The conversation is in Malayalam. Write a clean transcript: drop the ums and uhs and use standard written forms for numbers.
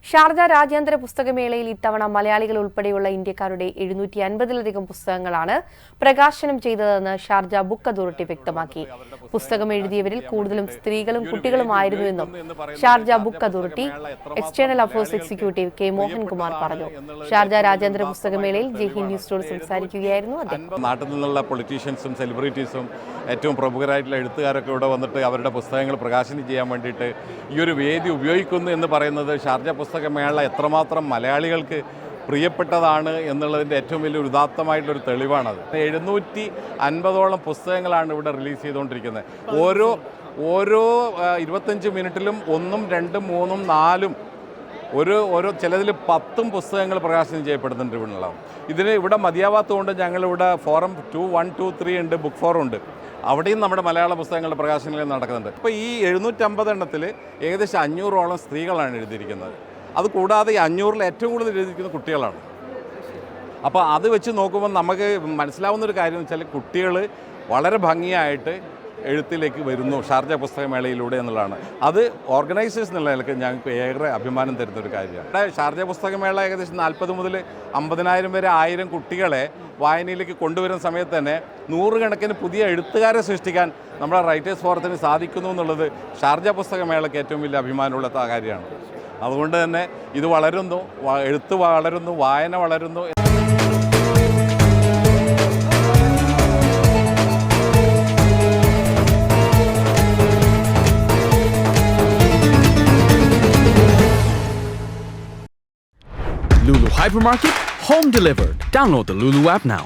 ഷാർജ രാജ്യാന്തര പുസ്തകമേളയിൽ ഇത്തവണ മലയാളികൾ ഉൾപ്പെടെയുള്ള ഇന്ത്യക്കാരുടെ 750-ലധികം പുസ്തകങ്ങളാണ് പ്രകാശനം ചെയ്തതെന്ന് ഷാർജ ബുക്ക് അതോറിറ്റി വ്യക്തമാക്കി. പുസ്തകം എഴുതിയവരിൽ കൂടുതലും സ്ത്രീകളും കുട്ടികളുമായിരുന്നുവെന്നും Sharjah book authority external affairs executive K Mohankumar പറഞ്ഞു. ഷാർജ രാജ്യാന്തര പുസ്തകമേളയിൽ ജയ്ഹിന്ദ് ന്യൂസിനോട് സംസാരിക്കുകയായിരുന്നു അദ്ദേഹം. നാട്ടിൽ നിന്നുള്ള പൊളിറ്റീഷ്യൻസും സെലിബ്രിറ്റീസും ഏറ്റവും പ്രമുഖരായിട്ടുള്ള എഴുത്തുകാരൊക്കെ ഇവിടെ വന്നിട്ട് അവരുടെ പുസ്തകങ്ങൾ പ്രകാശനം ചെയ്യാൻ വേണ്ടിയിട്ട് ഈ ഒരു വേദി ഉപയോഗിക്കുന്നു എന്ന് പറയുന്നത് ഷാർജ പുസ്തകമേള എത്രമാത്രം മലയാളികൾക്ക് പ്രിയപ്പെട്ടതാണ് എന്നുള്ളതിൻ്റെ ഏറ്റവും വലിയൊരു ഉദാത്തമായിട്ടൊരു തെളിവാണത്. 750ഓളം പുസ്തകങ്ങളാണ് ഇവിടെ റിലീസ് ചെയ്തുകൊണ്ടിരിക്കുന്നത്. ഓരോ 25 മിനിറ്റിലും 1, 2, 3, 4 ഓരോ ചിലതിൽ 10 പുസ്തകങ്ങൾ പ്രകാശനം ചെയ്യപ്പെടുന്നുണ്ട് ഇവിടെയുള്ളതാണ്. ഇതിന് ഇവിടെ മതിയാവാത്തതുകൊണ്ട് ഞങ്ങളിവിടെ ഫോറം 2, 1, 2, 3 ഉണ്ട്, ബുക്ക് ഫോറം ഉണ്ട്. അവിടെയും നമ്മുടെ മലയാള പുസ്തകങ്ങളുടെ പ്രകാശനങ്ങൾ നടക്കുന്നുണ്ട്. ഇപ്പോൾ ഈ 750 എണ്ണത്തിൽ ഏകദേശം 500ഓളം സ്ത്രീകളാണ് എഴുതിയിരിക്കുന്നത്. അതുകൂടാതെ ഈ 500-ൽ ഏറ്റവും കൂടുതൽ എഴുതിയിരിക്കുന്ന കുട്ടികളാണ്. അപ്പോൾ അത് വെച്ച് നോക്കുമ്പോൾ നമുക്ക് മനസ്സിലാവുന്നൊരു കാര്യം എന്ന് വെച്ചാൽ കുട്ടികൾ വളരെ ഭംഗിയായിട്ട് എഴുത്തിലേക്ക് വരുന്നു ഷാർജ പുസ്തകമേളയിലൂടെ എന്നുള്ളതാണ്. അത് ഓർഗനൈസേഴ്സ് എന്നുള്ള നിലയ്ക്ക് ഞങ്ങൾക്ക് ഏറെ അഭിമാനം തരുന്നൊരു കാര്യമാണ്. ഷാർജ പുസ്തകമേള ഏകദേശം 40 മുതൽ 50,000 വരെ 1000 കുട്ടികളെ വായനയിലേക്ക് കൊണ്ടുവരുന്ന സമയത്ത് തന്നെ 100 കണക്കിന് പുതിയ എഴുത്തുകാരെ സൃഷ്ടിക്കാൻ നമ്മുടെ റൈറ്റേഴ്സ് ഫോറത്തിന് സാധിക്കുന്നു എന്നുള്ളത് ഷാർജ പുസ്തകമേളയ്ക്ക് ഏറ്റവും വലിയ അഭിമാനമുള്ള കാര്യമാണ്. അതുകൊണ്ട് തന്നെ ഇത് വളരുന്നു, എഴുത്ത് വളരുന്നു, വായന വളരുന്നു. Lulu Hypermarket, home delivered. Download the Lulu app now.